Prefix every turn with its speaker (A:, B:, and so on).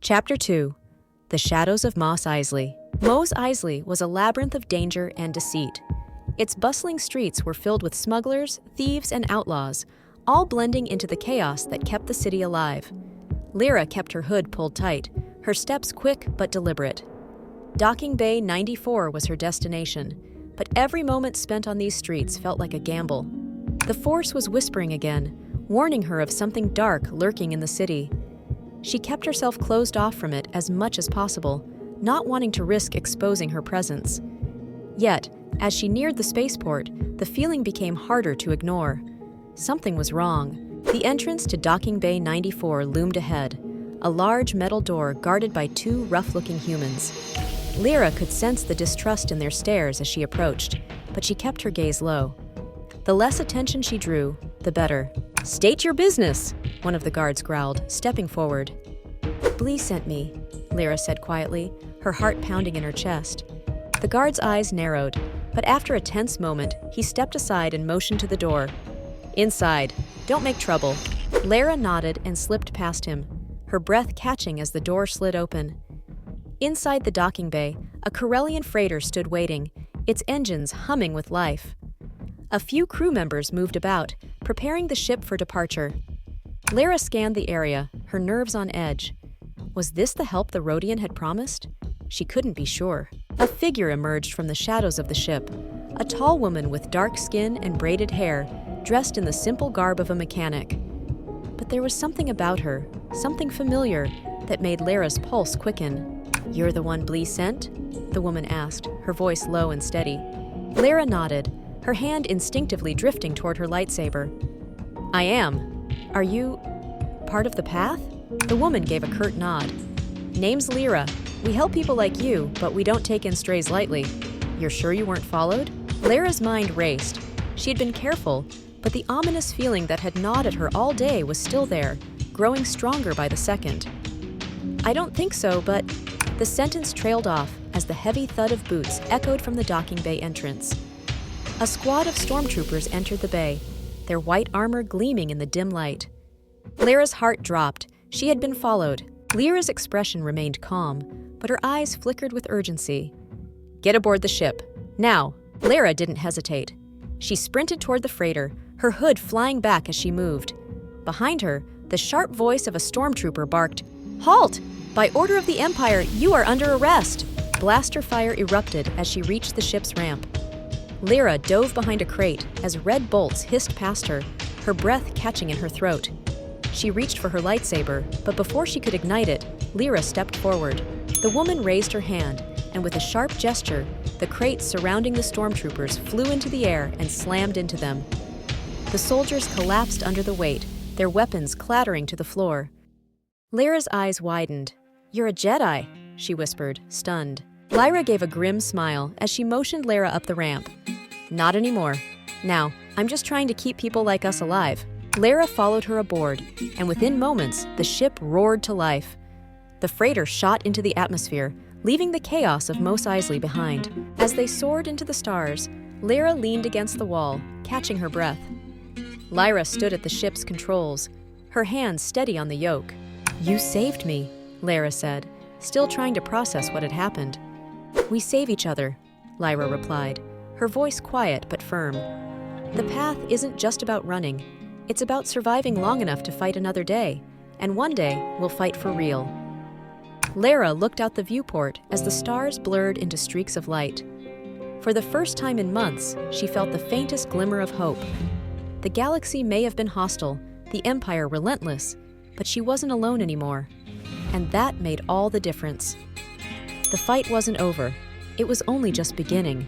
A: Chapter 2. The Shadows of Mos Eisley. Mos Eisley was a labyrinth of danger and deceit. Its bustling streets were filled with smugglers, thieves, and outlaws, all blending into the chaos that kept the city alive. Lera kept her hood pulled tight, her steps quick but deliberate. Docking Bay 94 was her destination, but every moment spent on these streets felt like a gamble. The Force was whispering again, warning her of something dark lurking in the city. She kept herself closed off from it as much as possible, not wanting to risk exposing her presence. Yet, as she neared the spaceport, the feeling became harder to ignore. Something was wrong. The entrance to Docking Bay 94 loomed ahead, a large metal door guarded by two rough-looking humans. Lera could sense the distrust in their stares as she approached, but she kept her gaze low. The less attention she drew, the better. "State your business," one of the guards growled, stepping forward. "Blee sent me," Lera said quietly, her heart pounding in her chest. The guard's eyes narrowed, but after a tense moment, he stepped aside and motioned to the door. "Inside. Don't make trouble." Lera nodded and slipped past him, her breath catching as the door slid open. Inside the docking bay, a Corellian freighter stood waiting, its engines humming with life. A few crew members moved about, preparing the ship for departure. Lera scanned the area, her nerves on edge. Was this the help the Rodian had promised? She couldn't be sure. A figure emerged from the shadows of the ship, a tall woman with dark skin and braided hair, dressed in the simple garb of a mechanic. But there was something about her, something familiar, that made Lera's pulse quicken. "You're the one Blee sent?" the woman asked, her voice low and steady. Lera nodded, her hand instinctively drifting toward her lightsaber. "I am. Are you part of the path?" The woman gave a curt nod. "Name's Lera. We help people like you, but we don't take in strays lightly. You're sure you weren't followed?" Lera's mind raced. She had been careful, but the ominous feeling that had gnawed at her all day was still there, growing stronger by the second. "I don't think so, but..." The sentence trailed off as the heavy thud of boots echoed from the docking bay entrance. A squad of stormtroopers entered the bay, their white armor gleaming in the dim light. Lera's heart dropped. She had been followed. Lera's expression remained calm, but her eyes flickered with urgency. "Get aboard the ship. Now!" Lera didn't hesitate. She sprinted toward the freighter, her hood flying back as she moved. Behind her, the sharp voice of a stormtrooper barked, "Halt! By order of the Empire, you are under arrest!" Blaster fire erupted as she reached the ship's ramp. Lera dove behind a crate as red bolts hissed past her, her breath catching in her throat. She reached for her lightsaber, but before she could ignite it, Lera stepped forward. The woman raised her hand, and with a sharp gesture, the crates surrounding the stormtroopers flew into the air and slammed into them. The soldiers collapsed under the weight, their weapons clattering to the floor. Lera's eyes widened. "You're a Jedi," she whispered, stunned. Lyra gave a grim smile as she motioned Lera up the ramp. "Not anymore. Now, I'm just trying to keep people like us alive." Lera followed her aboard, and within moments, the ship roared to life. The freighter shot into the atmosphere, leaving the chaos of Mos Eisley behind. As they soared into the stars, Lera leaned against the wall, catching her breath. Lyra stood at the ship's controls, her hands steady on the yoke. "You saved me," Lera said, still trying to process what had happened. "We save each other," Lyra replied, her voice quiet but firm. "The path isn't just about running. It's about surviving long enough to fight another day, and one day we'll fight for real." Lera looked out the viewport as the stars blurred into streaks of light. For the first time in months, she felt the faintest glimmer of hope. The galaxy may have been hostile, the Empire relentless, but she wasn't alone anymore. And that made all the difference. The fight wasn't over. It was only just beginning.